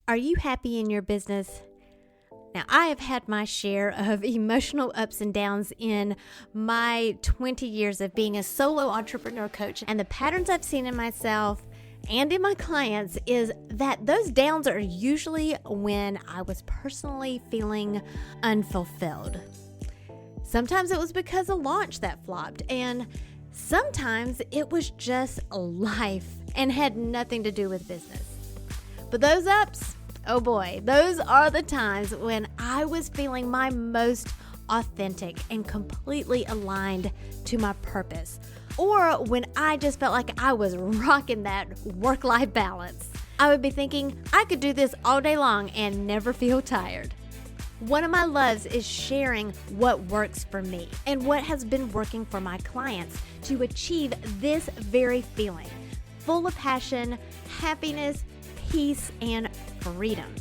Are you happy in your business? Now, I have had my share of emotional ups and downs in my 20 years of being a solo entrepreneur coach. And the patterns I've seen in myself and in my clients is that those downs are usually when I was personally feeling unfulfilled. Sometimes it was because a launch that flopped, and sometimes it was just life and had nothing to do with business. But those ups, oh boy, those are the times when I was feeling my most authentic and completely aligned to my purpose, or when I just felt like I was rocking that work-life balance. I would be thinking I could do this all day long and never feel tired. One of my loves is sharing what works for me and what has been working for my clients to achieve this very feeling, full of passion, happiness, peace, and freedom.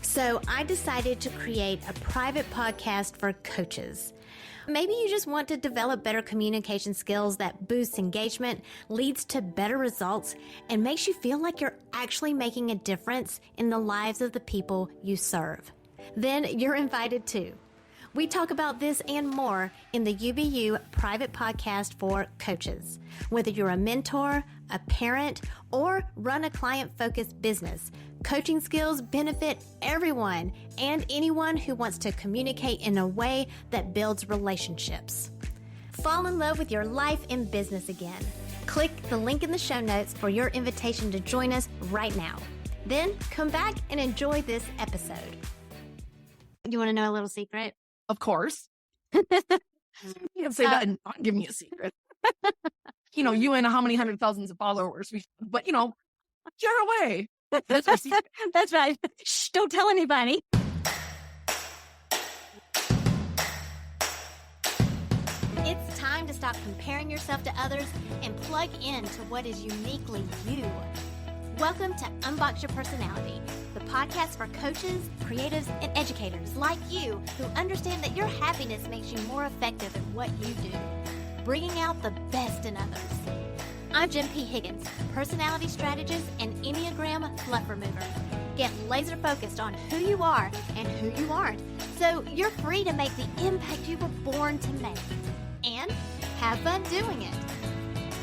So I decided to create a private podcast for coaches. Maybe you just want to develop better communication skills that boosts engagement, leads to better results, and makes you feel like you're actually making a difference in the lives of the people you serve. Then you're invited too. We talk about this and more in the UBU private podcast for coaches. Whether you're a mentor, a parent, or run a client-focused business, coaching skills benefit everyone and anyone who wants to communicate in a way that builds relationships. Fall in love with your life and business again. Click the link in the show notes for your invitation to join us right now. Then come back and enjoy this episode. You want to know a little secret? Of course. You can't say that and not give me a secret. You and how many hundred thousands of followers. But, share away. That's our secret. That's right. Shh, don't tell anybody. It's time to stop comparing yourself to others and plug into what is uniquely you. Welcome to Unbox Your Personality, the podcast for coaches, creatives, and educators like you who understand that your happiness makes you more effective at what you do, bringing out the best in others. I'm Jen P. Higgins, personality strategist and Enneagram fluff remover. Get laser focused on who you are and who you aren't, so you're free to make the impact you were born to make. And have fun doing it.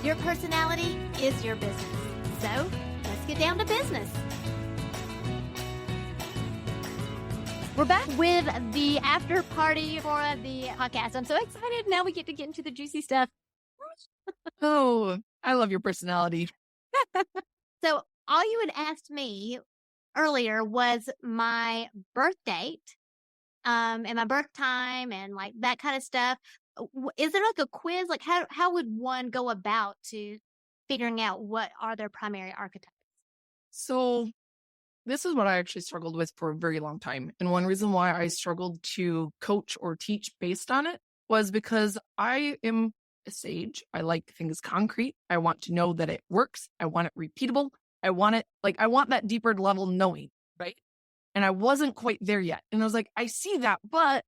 Your personality is your business. So, let's get down to business. We're back with the after party for the podcast. I'm so excited. Now we get to get into the juicy stuff. Oh, I love your personality. So all you had asked me earlier was my birth date, and my birth time and like that kind of stuff. Is there like a quiz? Like how would one go about to figuring out what are their primary archetypes? So this is what I actually struggled with for a very long time. And one reason why I struggled to coach or teach based on it was because I am a sage. I like things concrete. I want to know that it works. I want it repeatable. I want that deeper level knowing, right? And I wasn't quite there yet. And I was like, I see that, but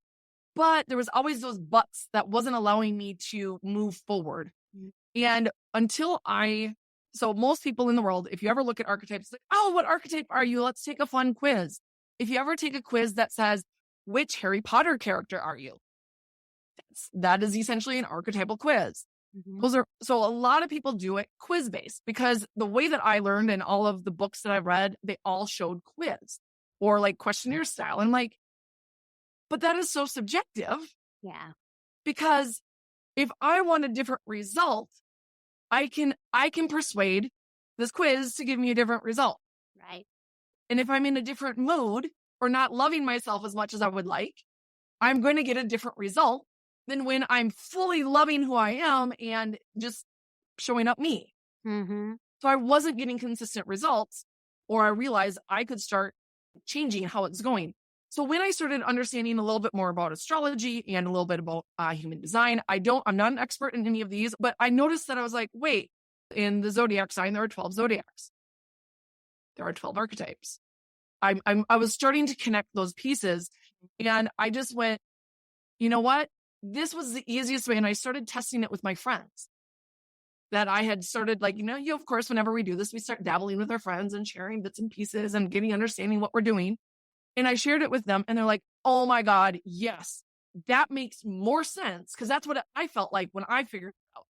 there was always those buts that wasn't allowing me to move forward. And so most people in the world, if you ever look at archetypes, like, oh, what archetype are you? Let's take a fun quiz. If you ever take a quiz that says, which Harry Potter character are you? That is essentially an archetypal quiz. Mm-hmm. So a lot of people do it quiz-based because the way that I learned in all of the books that I read, they all showed quiz or like questionnaire style. And like, but that is so subjective. Yeah. Because if I want a different result, I can persuade this quiz to give me a different result. Right. And if I'm in a different mood or not loving myself as much as I would like, I'm going to get a different result than when I'm fully loving who I am and just showing up me. Mm-hmm. So I wasn't getting consistent results, or I realized I could start changing how it's going. So when I started understanding a little bit more about astrology and a little bit about human design, I'm not an expert in any of these, but I noticed that I was like, wait, in the zodiac sign, there are 12 zodiacs. There are 12 archetypes. I was starting to connect those pieces, and I just went, you know what? This was the easiest way. And I started testing it with my friends. that I had started like, of course, whenever we do this, we start dabbling with our friends and sharing bits and pieces and getting understanding what we're doing. And I shared it with them and they're like, oh my God, yes, that makes more sense. Cause that's what I felt like when I figured it out.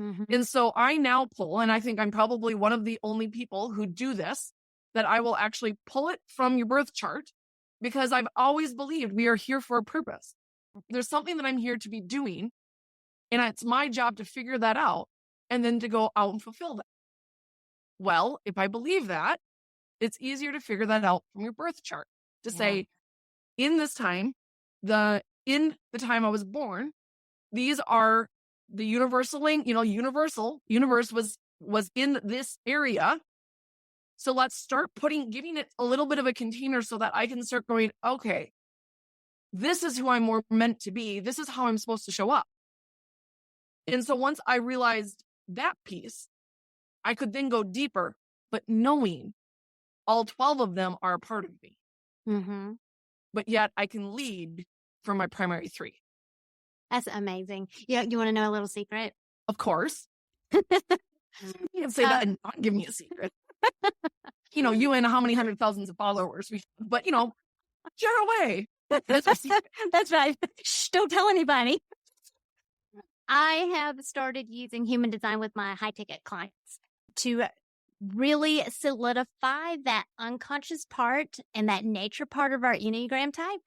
Mm-hmm. And so I now pull, and I think I'm probably one of the only people who do this, that I will actually pull it from your birth chart because I've always believed we are here for a purpose. There's something that I'm here to be doing. And it's my job to figure that out and then to go out and fulfill that. Well, if I believe that, it's easier to figure that out from your birth chart to say, in this time, in the time I was born, these are the universal universe was in this area. So let's start giving it a little bit of a container so that I can start going, okay, this is who I'm more meant to be. This is how I'm supposed to show up. And so once I realized that piece, I could then go deeper, but knowing all 12 of them are a part of me. Mm-hmm. But yet I can lead from my primary 3. That's amazing. Yeah, you want to know a little secret? Of course. You can say that and not give me a secret. You and how many hundred thousands of followers we have, but share away. That's my secret. That's right. Shh, don't tell anybody. I have started using human design with my high ticket clients to really solidify that unconscious part and that nature part of our Enneagram type.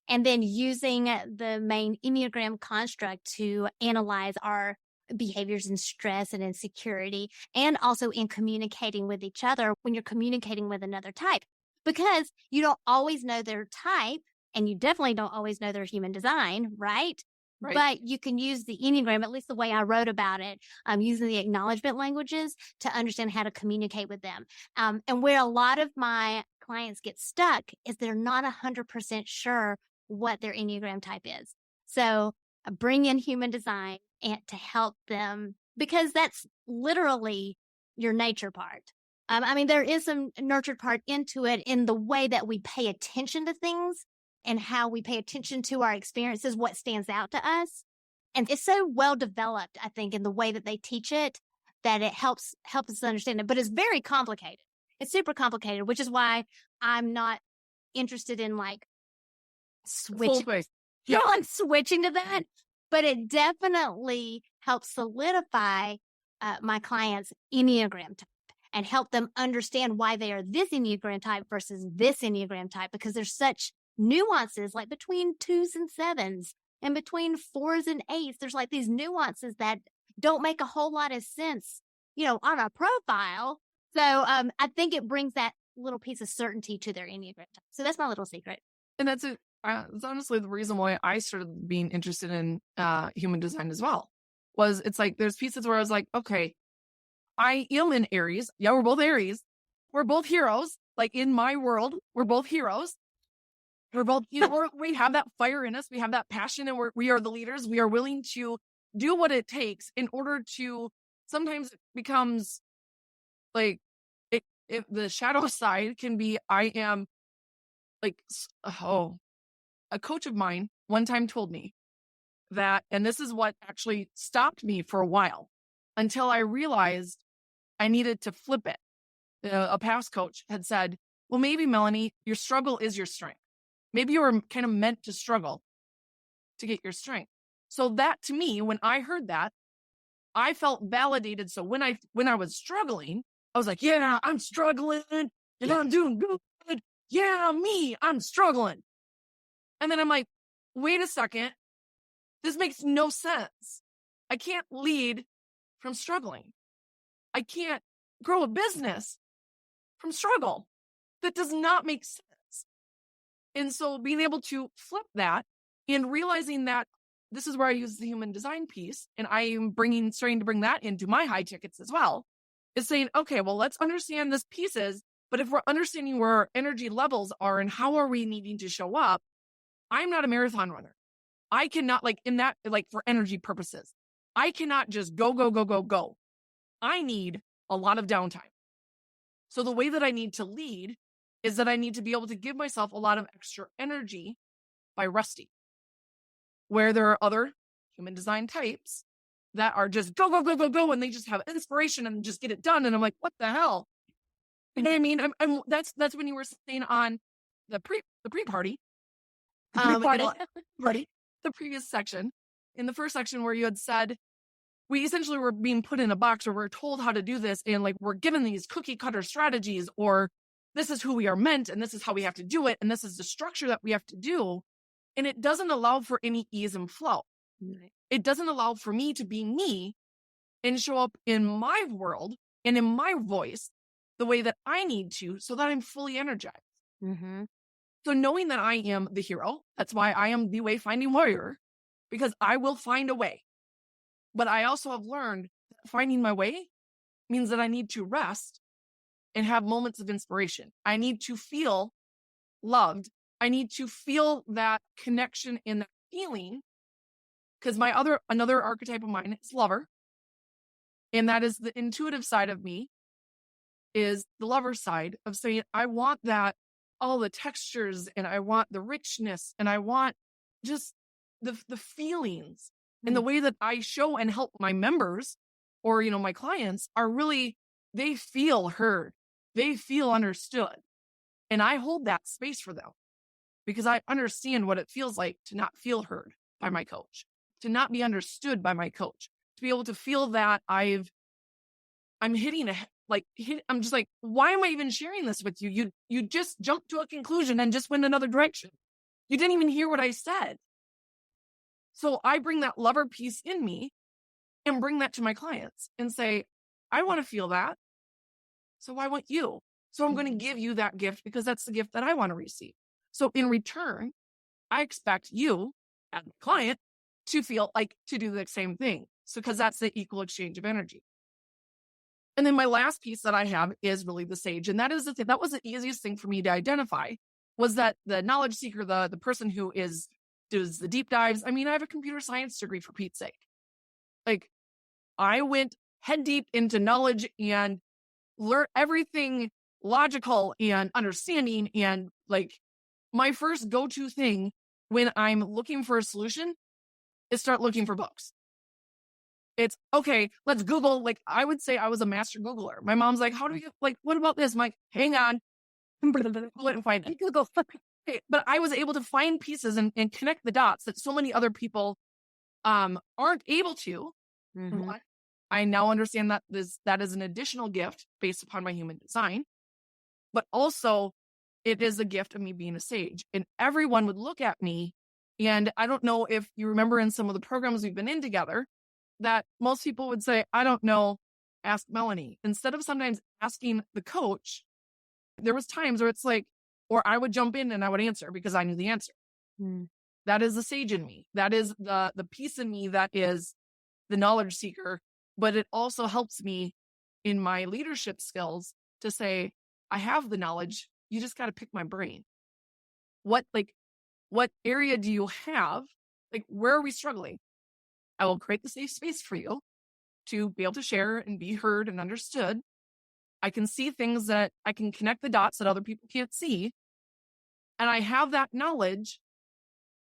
And then using the main Enneagram construct to analyze our behaviors and stress and insecurity, and also in communicating with each other when you're communicating with another type. Because you don't always know their type, and you definitely don't always know their human design, right? Right. But you can use the Enneagram, at least the way I wrote about it, using the acknowledgement languages to understand how to communicate with them. And where a lot of my clients get stuck is they're not 100% sure what their Enneagram type is. So bring in human design and to help them, because that's literally your nature part. There is some nurtured part into it in the way that we pay attention to things and how we pay attention to our experiences, what stands out to us. And it's so well developed, I think, in the way that they teach it, that it helps us understand it. But it's very complicated. It's super complicated, which is why I'm not interested in switching to that. But it definitely helps solidify my clients' Enneagram type and help them understand why they are this Enneagram type versus this Enneagram type, because there's such nuances like between 2s and 7s and between 4s and 8s. There's these nuances that don't make a whole lot of sense, on a profile. So I think it brings that little piece of certainty to their Enneagram type. So that's my little secret. And that's it. It's honestly the reason why I started being interested in human design as well. Was it's there's pieces where I was like, okay, I am in Aries. Yeah, we're both Aries. We're both heroes. In my world, we're both heroes. We're both, we have that fire in us. We have that passion, and we are the leaders. We are willing to do what it takes in order to. Sometimes it becomes if the shadow side can be, I am a coach of mine one time told me that, and this is what actually stopped me for a while until I realized I needed to flip it. A past coach had said, well, maybe Melanie, your struggle is your strength. Maybe you were kind of meant to struggle to get your strength. So that, to me, when I heard that, I felt validated. So when I was struggling, I was like, yeah, I'm struggling and I'm doing good. Yeah, me, I'm struggling. And then I'm like, wait a second. This makes no sense. I can't lead from struggling. I can't grow a business from struggle. That does not make sense. And so being able to flip that and realizing that this is where I use the human design piece, and I am starting to bring that into my high tickets as well, is saying, okay, well, let's understand this pieces. But if we're understanding where our energy levels are and how are we needing to show up, I'm not a marathon runner. I cannot for energy purposes, I cannot just go. I need a lot of downtime. So the way that I need to lead is that I need to be able to give myself a lot of extra energy by resting. Where there are other human design types that are just go, go, go, go, go. And they just have inspiration and just get it done. And I'm like, what the hell? And I mean, that's when you were saying on the pre-party, the previous section, in the first section where you had said, we essentially were being put in a box or we're told how to do this. And like, we're given these cookie cutter strategies, or this is who we are meant. And this is how we have to do it. And this is the structure that we have to do. And it doesn't allow for any ease and flow. Right. It doesn't allow for me to be me and show up in my world and in my voice the way that I need to, so that I'm fully energized. Mm-hmm. So knowing that I am the hero, that's why I am the wayfinding warrior, because I will find a way. But I also have learned that finding my way means that I need to rest and have moments of inspiration. I need to feel loved. I need to feel that connection and that feeling, because another archetype of mine is lover. And that is the intuitive side of me, is the lover side of saying, I want that, all the textures, and I want the richness, and I want just the feelings. And the way that I show and help my members or, my clients are really, they feel heard. They feel understood. And I hold that space for them because I understand what it feels like to not feel heard by my coach, to not be understood by my coach, to be able to feel that I'm I'm just like, why am I even sharing this with you? You just jumped to a conclusion and just went another direction. You didn't even hear what I said. So I bring that lover piece in me and bring that to my clients and say, I want to feel that. So why won't you? So I'm going to give you that gift because that's the gift that I want to receive. So in return, I expect you as a client to feel like to do the same thing. So because that's the equal exchange of energy. And then my last piece that I have is really the sage. And that is the thing, that was the easiest thing for me to identify, was that the knowledge seeker, the person who does the deep dives. I mean, I have a computer science degree, for Pete's sake. Like, I went head deep into knowledge and learned everything logical and understanding. And like, my first go-to thing when I'm looking for a solution is start looking for books. It's okay, let's Google. Like, I would say I was a master Googler. My mom's like, how do we get, like, what about this? I'm like, hang on. Google it and find it. Google. But I was able to find pieces and connect the dots that so many other people aren't able to. Mm-hmm. I now understand that that is an additional gift based upon my human design, but also it is a gift of me being a sage. And everyone would look at me, and I don't know if you remember in some of the programs we've been in together, that most people would say, I don't know, ask Melanie. Instead of sometimes asking the coach, there was times where it's like, or I would jump in and I would answer because I knew the answer. Mm. That is the sage in me. That is the piece in me that is the knowledge seeker. But it also helps me in my leadership skills to say, I have the knowledge. You just got to pick my brain. What area do you have? Like, where are we struggling? I will create the safe space for you to be able to share and be heard and understood. I can see things that I can connect the dots that other people can't see. And I have that knowledge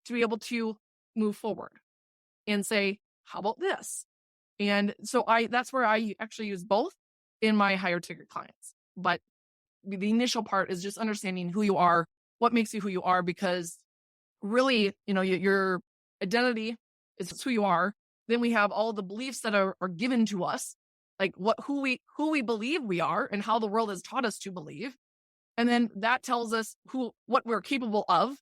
to be able to move forward and say, how about this? And so that's where I actually use both in my higher ticket clients. But the initial part is just understanding who you are, what makes you who you are, because really, your identity is who you are. Then we have all the beliefs that are given to us, like who we believe we are and how the world has taught us to believe. And then that tells us what we're capable of.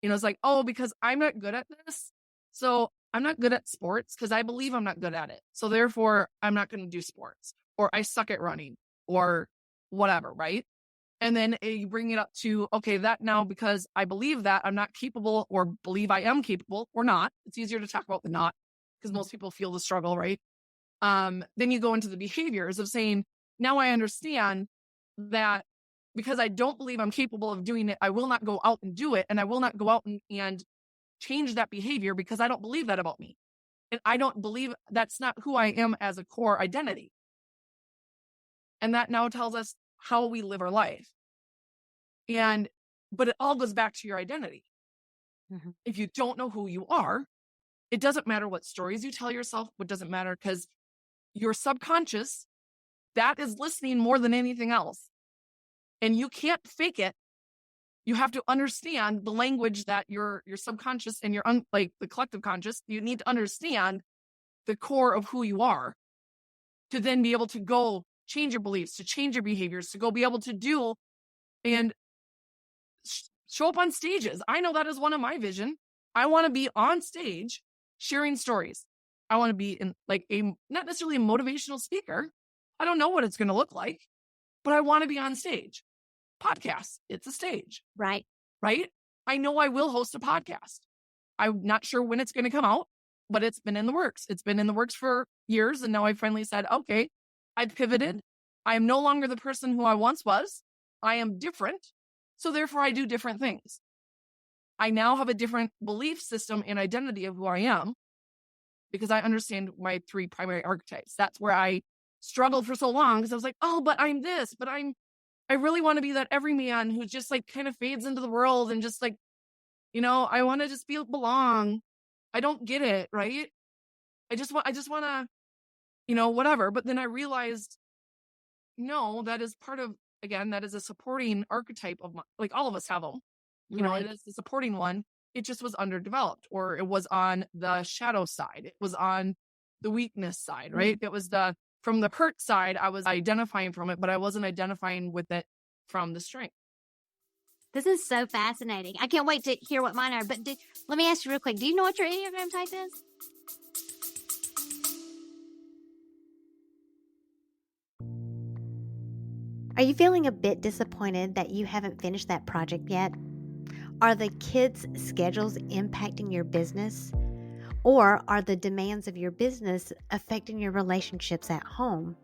It's like, oh, because I'm not good at this, so I'm not good at sports because I believe I'm not good at it. So therefore, I'm not going to do sports, or I suck at running, or whatever, right? And then you bring it up to, okay, that now because I believe that I'm not capable, or believe I am capable or not. It's easier to talk about the not because most people feel the struggle, right? Then you go into the behaviors of saying, now I understand that because I don't believe I'm capable of doing it, I will not go out and do it. And I will not go out and change that behavior because I don't believe that about me. And I don't believe that's not who I am as a core identity. And that now tells us how we live our life. But it all goes back to your identity. Mm-hmm. If you don't know who you are, It doesn't matter what stories you tell yourself. What doesn't matter, because your subconscious, that is listening more than anything else. And you can't fake it. You have to understand the language that your subconscious and your like the collective conscious, you need to understand the core of who you are to then be able to go change your beliefs, to change your behaviors, to go be able to do and show up on stages. I know that is one of my vision. I want to be on stage sharing stories. I want to be in like not necessarily a motivational speaker. I don't know what it's going to look like, but I want to be on stage. Podcast, it's a stage. Right. Right? I know I will host a podcast. I'm not sure when it's going to come out, but it's been in the works. It's been in the works for years. And now I finally said, okay, I've pivoted. I am no longer the person who I once was. I am different. So therefore I do different things. I now have a different belief system and identity of who I am because I understand my 3 primary archetypes. That's where I struggled for so long because I was like, oh, but I'm this, but I really want to be that everyman who just like kind of fades into the world and just like, I want to just belong. I don't get it, right? I just want to, whatever. But then I realized, no, that is part of, again, that is a supporting archetype of like all of us have them. It is the supporting one. It just was underdeveloped, or it was on the shadow side. It was on the weakness side, right? It was from the hurt side, I was identifying from it, but I wasn't identifying with it from the strength. This is so fascinating. I can't wait to hear what mine are. But let me ask you real quick. Do you know what your Enneagram type is? Are you feeling a bit disappointed that you haven't finished that project yet? Are the kids' schedules impacting your business? Or are the demands of your business affecting your relationships at home?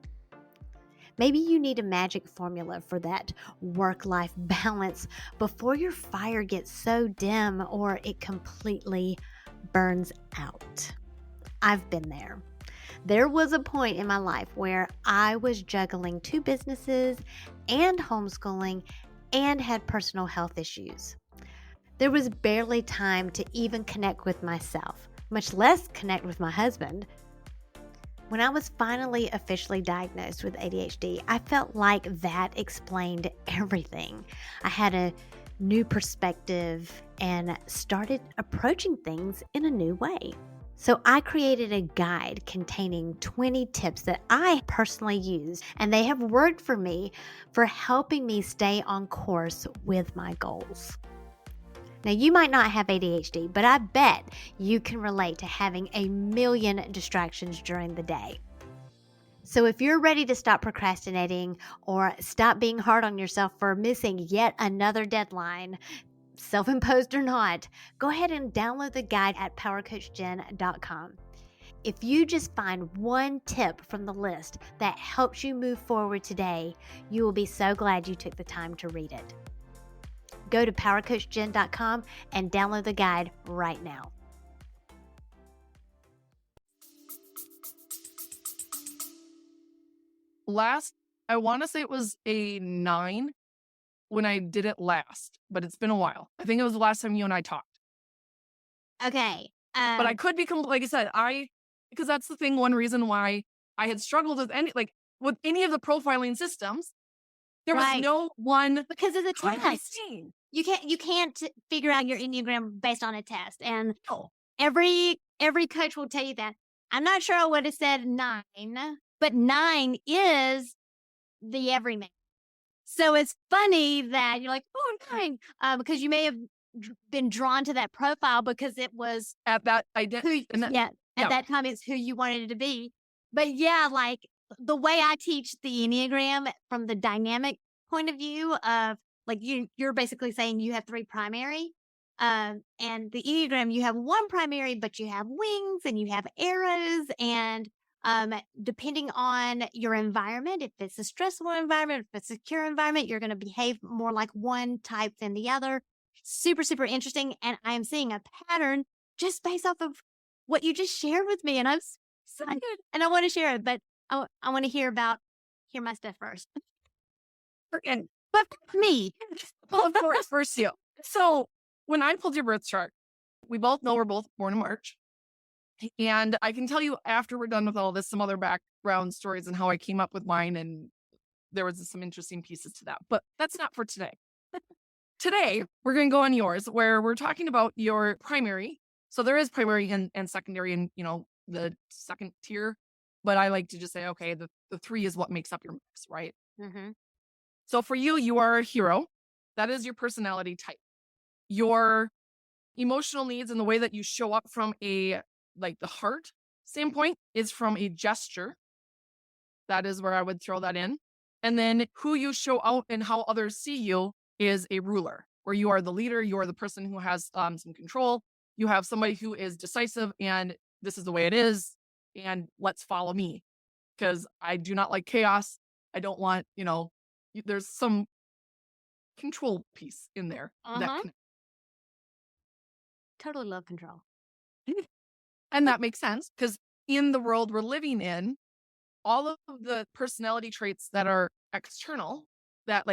Maybe you need a magic formula for that work-life balance before your fire gets so dim or it completely burns out. I've been there. There was a point in my life where I was juggling 2 businesses and homeschooling and had personal health issues. There was barely time to even connect with myself, much less connect with my husband. When I was finally officially diagnosed with ADHD, I felt like that explained everything. I had a new perspective and started approaching things in a new way. So I created a guide containing 20 tips that I personally use, and they have worked for me for helping me stay on course with my goals. Now, you might not have ADHD, but I bet you can relate to having a million distractions during the day. So if you're ready to stop procrastinating or stop being hard on yourself for missing yet another deadline, self-imposed or not, go ahead and download the guide at powercoachjen.com. If you just find one tip from the list that helps you move forward today, you will be so glad you took the time to read it. Go to powercoachjen.com and download the guide right now. I want to say it was a 9 when I did it last, but it's been a while. I think it was the last time you and I talked. Okay. But I could be, like I said, because that's the thing, one reason why I had struggled with any of the profiling systems. There was no one. Because it's a test. You can't figure out your Enneagram based on a test. And every coach will tell you that. I'm not sure I would have said 9, but 9 is the everyman. So it's funny that you're like, oh, 9, because you may have been drawn to that profile because it was at that identity. At that time it's who you wanted it to be. But yeah, like the way I teach the Enneagram from the dynamic point of view of like you're basically saying you have 3 primary. And the Enneagram, you have 1 primary, but you have wings and you have arrows. And depending on your environment, if it's a stressful environment, if it's a secure environment, you're going to behave more like one type than the other. Super, super interesting. And I am seeing a pattern just based off of what you just shared with me. And I'm so excited and I want to share it, but I want to hear my stuff first. But me. Well, of course, first you. So when I pulled your birth chart, we both know we're both born in March. And I can tell you after we're done with all this, some other background stories and how I came up with mine. And there was some interesting pieces to that, but that's not for today. Today, we're going to go on yours, where we're talking about your primary. So there is primary and secondary and, the second tier. But I like to just say, okay, the 3 is what makes up your mix, right? Mm-hmm. So for you, you are a hero. That is your personality type. Your emotional needs and the way that you show up from the heart standpoint is from a gesture. That is where I would throw that in. And then who you show out and how others see you is a ruler, where you are the leader. You are the person who has some control. You have somebody who is decisive and this is the way it is. And let's follow me, because I do not like chaos. I don't want, there's some control piece in there. Uh-huh. Totally love control. And that makes sense, because in the world we're living in, all of the personality traits that are external, that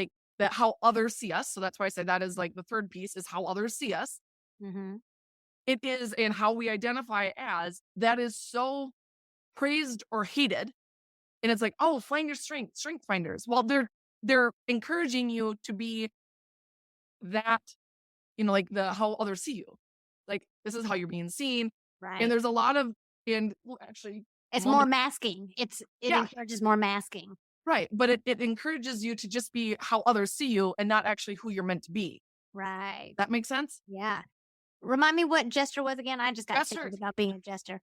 how others see us. So that's why I say that is the third piece, is how others see us. Mm-hmm. It is, and how we identify as, that is so praised or hated. And it's oh, find your strength finders. Well, they're encouraging you to be that, how others see you. This is how you're being seen. Right. And there's a lot of, actually, it's more masking. It encourages more masking. Right. But it encourages you to just be how others see you and not actually who you're meant to be. Right. That makes sense? Yeah. Remind me what jester was again? I just got thinking about being a jester.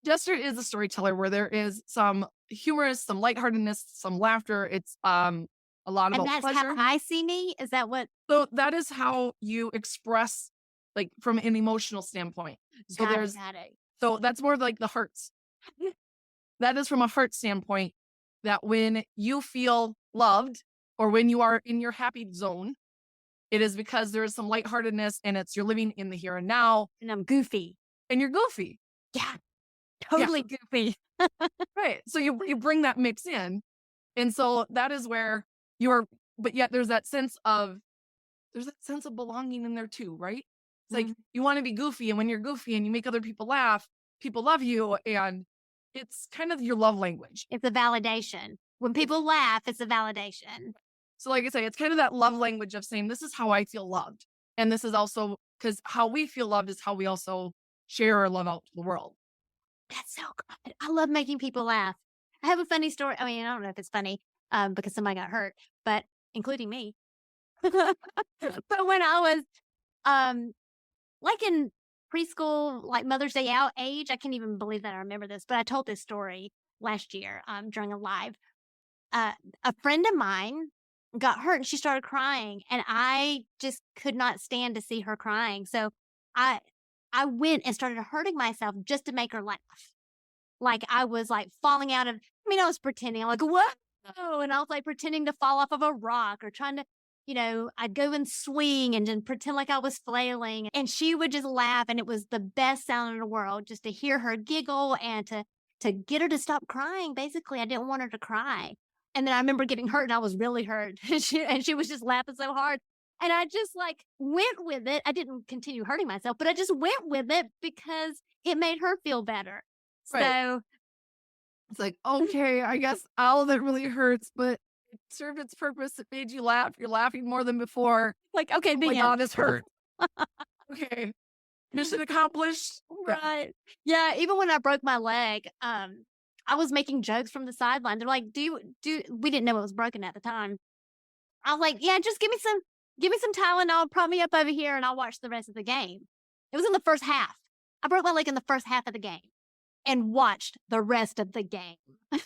Jester is a storyteller, where there is some humorous, some lightheartedness, some laughter. It's a lot about that's pleasure. how I see me? Is that what? So that is how you express, from an emotional standpoint. So got it. So that's more the hearts. That is from a heart standpoint, that when you feel loved or when you are in your happy zone, it is because there is some lightheartedness, and you're living in the here and now. And I'm goofy. And you're goofy. Yeah. Totally goofy. Right. So you bring that mix in. And so that is where but yet there's that sense of belonging in there too, right? It's you want to be goofy, and when you're goofy and you make other people laugh, people love you, and it's kind of your love language. It's a validation. When people laugh, it's a validation. So like I say, it's kind of that love language of saying, this is how I feel loved. And this is also, because how we feel loved is how we also share our love out to the world. That's so good. I love making people laugh. I have a funny story. I mean, I don't know if it's funny because somebody got hurt, but including me. But when I was in preschool, Mother's Day out age, I can't even believe that I remember this, but I told this story last year during a live. A friend of mine got hurt and she started crying, and I just could not stand to see her crying. So I went and started hurting myself just to make her laugh. I was falling out of, I was pretending. I'm whoa. And I was pretending to fall off of a rock, or trying to, I'd go and swing and then pretend like I was flailing. And she would just laugh. And it was the best sound in the world, just to hear her giggle and to get her to stop crying. Basically, I didn't want her to cry. And then I remember getting hurt, and I was really hurt. And she was just laughing so hard. And I just went with it. I didn't continue hurting myself, but I just went with it because it made her feel better. Right. So it's okay, I guess all of it really hurts, but it served its purpose. It made you laugh. You're laughing more than before. Okay, oh my God, this hurt. Okay. Mission accomplished. Right. Yeah. Even when I broke my leg, I was making jokes from the sideline. They're like, we didn't know it was broken at the time. I was like, yeah, just give me some Tylenol, prop me up over here, and I'll watch the rest of the game. It was in the first half. I broke my leg in the first half of the game and watched the rest of the game. And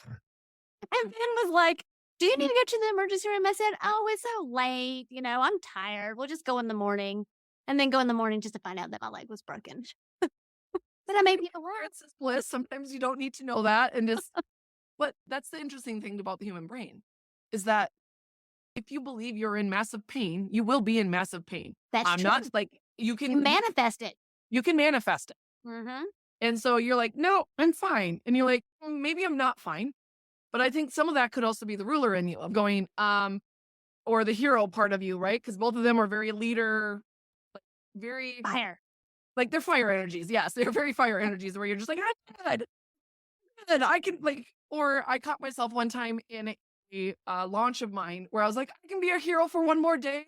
then was like, do you need to go to the emergency room? I said, oh, it's so late. I'm tired. We'll just go in the morning. And then go in the morning just to find out that my leg was broken. But I made people laugh. It's bliss. Sometimes you don't need to know that. And but that's the interesting thing about the human brain, is that if you believe you're in massive pain, you will be in massive pain. That's true. Not you can manifest it. You can manifest it. Mm-hmm. And so you're like, no, I'm fine. And you're like, maybe I'm not fine. But I think some of that could also be the ruler in you of going, or the hero part of you, right? Because both of them are very leader, very fire. Like they're fire energies. Yes, they're very fire energies where you're just like, I'm good. Good. I can like, or I caught myself one time in a launch of mine where I was like, I can be a hero for one more day.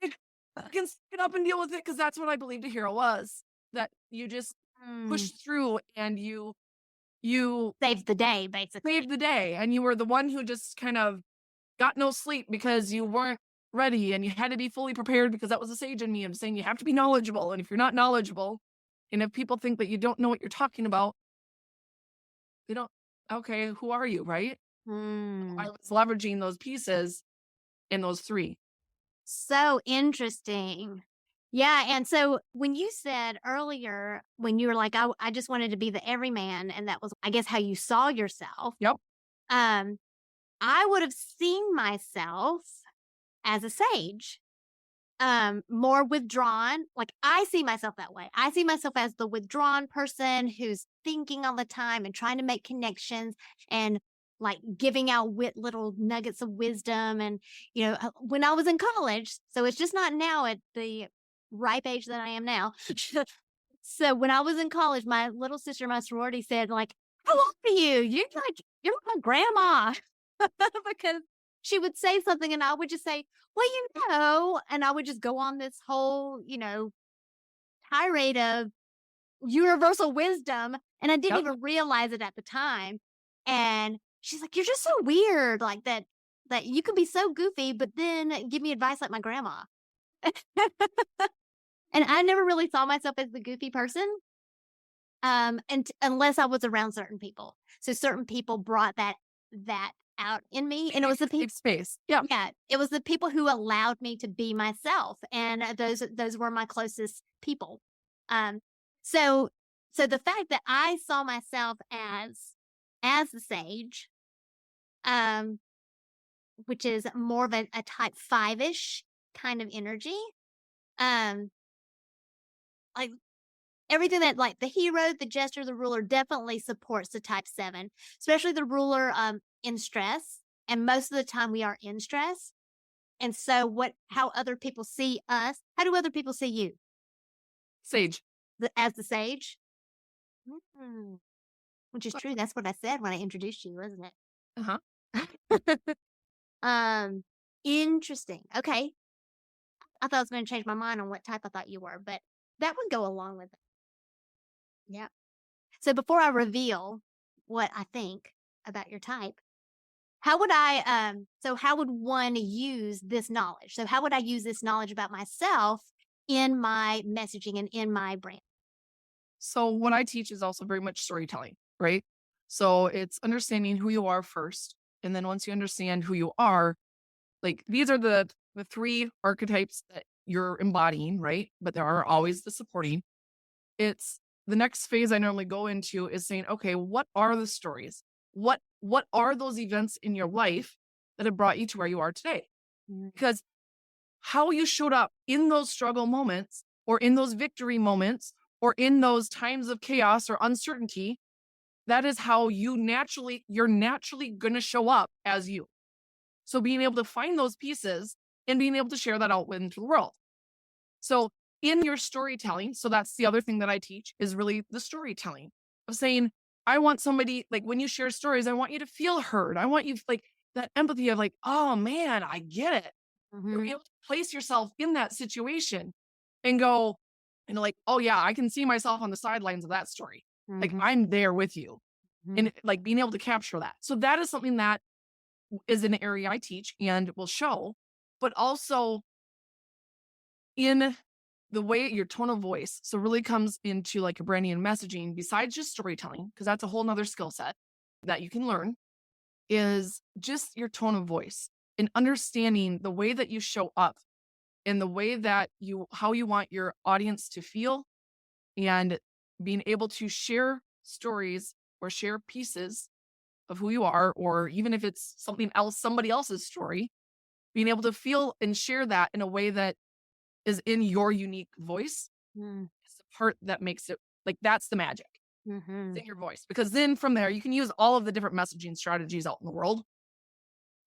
I can suck it up and deal with it because that's what I believed a hero was. That you just push through and you Saved the day, basically. saved the day, and you were the one who just kind of got no sleep because you weren't ready and you had to be fully prepared because that was a sage in me of saying you have to be knowledgeable. And if you're not knowledgeable, and if people think that you don't know what you're talking about, they don't, okay, who are you, right? I was leveraging those pieces in those three. So interesting. Yeah. And so when you said earlier, when you were like, I just wanted to be the everyman, and that was, I guess, how you saw yourself. Yep. I would have seen myself as a sage, more withdrawn. Like I see myself that way. I see myself as the withdrawn person who's thinking all the time and trying to make connections and like giving out little nuggets of wisdom. And, when I was in college, so it's just not now at the ripe age that I am now. So when I was in college, my little sister, my sorority said, like, how old are you? You're like my grandma. Because she would say something and I would just say, well, and I would just go on this whole, tirade of universal wisdom. And I didn't even realize it at the time. And she's like, you're just so weird, like that you can be so goofy, but then give me advice like my grandma. And I never really saw myself as the goofy person. And unless I was around certain people. So certain people brought that out in me, and it was the people space. Yeah. Yeah, it was the people who allowed me to be myself, and those were my closest people. So the fact that I saw myself as the sage, which is more of a type 5-ish kind of energy, like everything that, like the hero, the jester, the ruler, definitely supports the type 7, especially the ruler in stress. And most of the time we are in stress. And so how other people see us, how do other people see you? Sage. As the sage? Which is true. That's what I said when I introduced you, wasn't it? Interesting. Okay. I thought I was going to change my mind on what type I thought you were, but that would go along with it. Yeah. So before I reveal what I think about your type, how would one use this knowledge? So how would I use this knowledge about myself in my messaging and in my brand? So what I teach is also very much storytelling, right? So it's understanding who you are first. And then once you understand who you are, like these are the three archetypes that you're embodying, right? But there are always the supporting. It's the next phase I normally go into is saying, okay, what are the stories? What are those events in your life that have brought you to where you are today? Because how you showed up in those struggle moments or in those victory moments or in those times of chaos or uncertainty, that is how you're naturally going to show up as you. So being able to find those pieces and being able to share that out into the world. So in your storytelling, so that's the other thing that I teach is really the storytelling of saying, I want somebody, like when you share stories, I want you to feel heard. I want you like that empathy of like, oh man, I get it. You're able to place yourself in that situation and go, and like, oh yeah, I can see myself on the sidelines of that story. Like I'm there with you and like being able to capture that. So that is something that is an area I teach and will show, but also in the way your tone of voice. So really comes into like a branding and messaging besides just storytelling, because that's a whole nother skill set that you can learn, is just your tone of voice and understanding the way that you show up and the way that how you want your audience to feel, and being able to share stories or share pieces of who you are, or even if it's something else, somebody else's story, being able to feel and share that in a way that is in your unique voice. It's the part that makes it like, that's the magic. It's in your voice, because then from there you can use all of the different messaging strategies out in the world.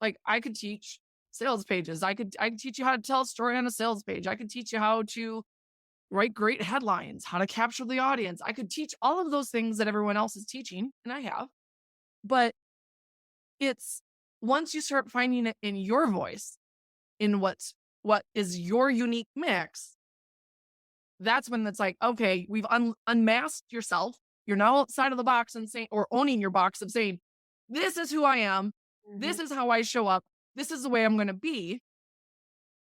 Like I could teach sales pages. I could teach you how to tell a story on a sales page. I could teach you how to write great headlines, how to capture the audience. I could teach all of those things that everyone else is teaching, and I have. But it's once you start finding it in your voice, in what is your unique mix, that's when it's like, okay, we've unmasked yourself. You're now outside of the box and saying, or owning your box of saying, this is who I am. This is how I show up. This is the way I'm going to be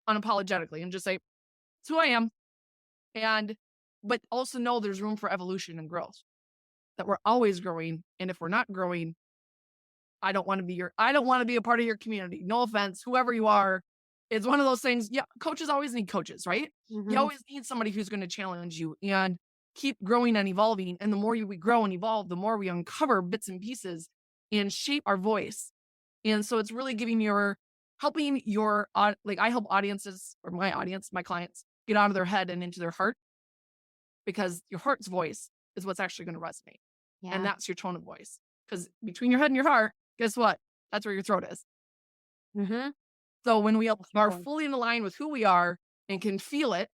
unapologetically, and just say, it's who I am. But also know there's room for evolution and growth, that we're always growing. And if we're not growing, I don't want to be a part of your community. No offense, whoever you are. It's one of those things. Yeah. Coaches always need coaches, right? You always need somebody who's going to challenge you and keep growing and evolving. And the more we grow and evolve, the more we uncover bits and pieces and shape our voice. And so it's really helping your, I help audiences, or my audience, my clients, get out of their head and into their heart, because your heart's voice is what's actually going to resonate. Yeah. And that's your tone of voice. Because between your head and your heart, guess what? That's where your throat is. So when we are fully in line with who we are and can feel it,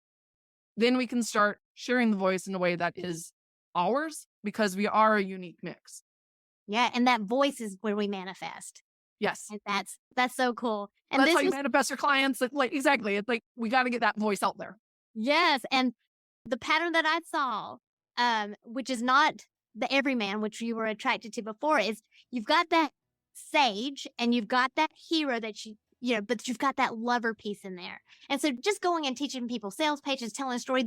then we can start sharing the voice in a way that is ours, because we are a unique mix. Yeah. And that voice is where we manifest. Yes. And that's so cool. And that's how you manifest your clients. Like, exactly. It's like, we got to get that voice out there. Yes. And the pattern that I saw, which is not the everyman, which you were attracted to before, is you've got that sage and you've got that hero that but you've got that lover piece in there. And so just going and teaching people sales pages, telling a story,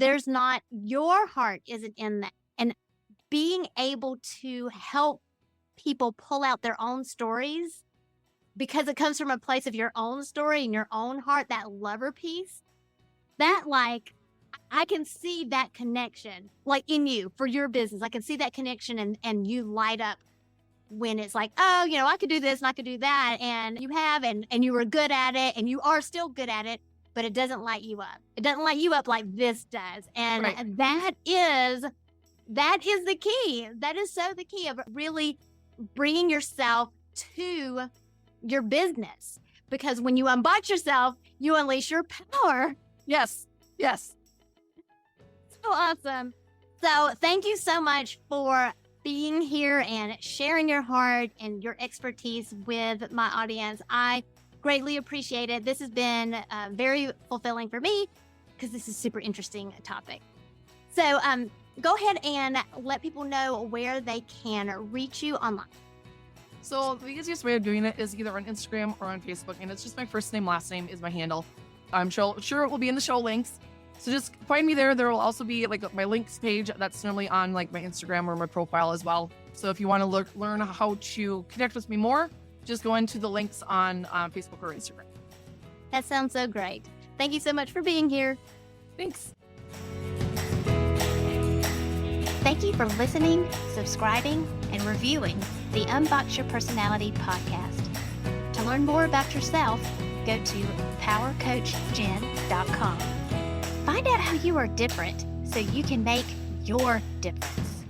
your heart isn't in that. And being able to help people pull out their own stories, because it comes from a place of your own story and your own heart, that lover piece, that I can see that connection in you for your business. I can see that connection and you light up when it's like, oh, I could do this and I could do that. And you have, and you were good at it and you are still good at it, but it doesn't light you up. It doesn't light you up like this does. And right. that is the key. That is so the key of really bringing yourself to your business, because when you unbox yourself, you unleash your power. Yes. Yes. So awesome. So thank you so much for being here and sharing your heart and your expertise with my audience. I greatly appreciate it. This has been very fulfilling for me, because this is a super interesting topic. So go ahead and let people know where they can reach you online. So the easiest way of doing it is either on Instagram or on Facebook, and it's just my first name, last name is my handle. I'm sure it will be in the show links. So just find me there. There will also be my links page that's normally on my Instagram or my profile as well. So if you want to learn how to connect with me more, just go into the links on Facebook or Instagram. That sounds so great. Thank you so much for being here. Thanks. Thank you for listening, subscribing, and reviewing the Unbox Your Personality podcast. To learn more about yourself, go to powercoachjen.com. Find out how you are different so you can make your difference.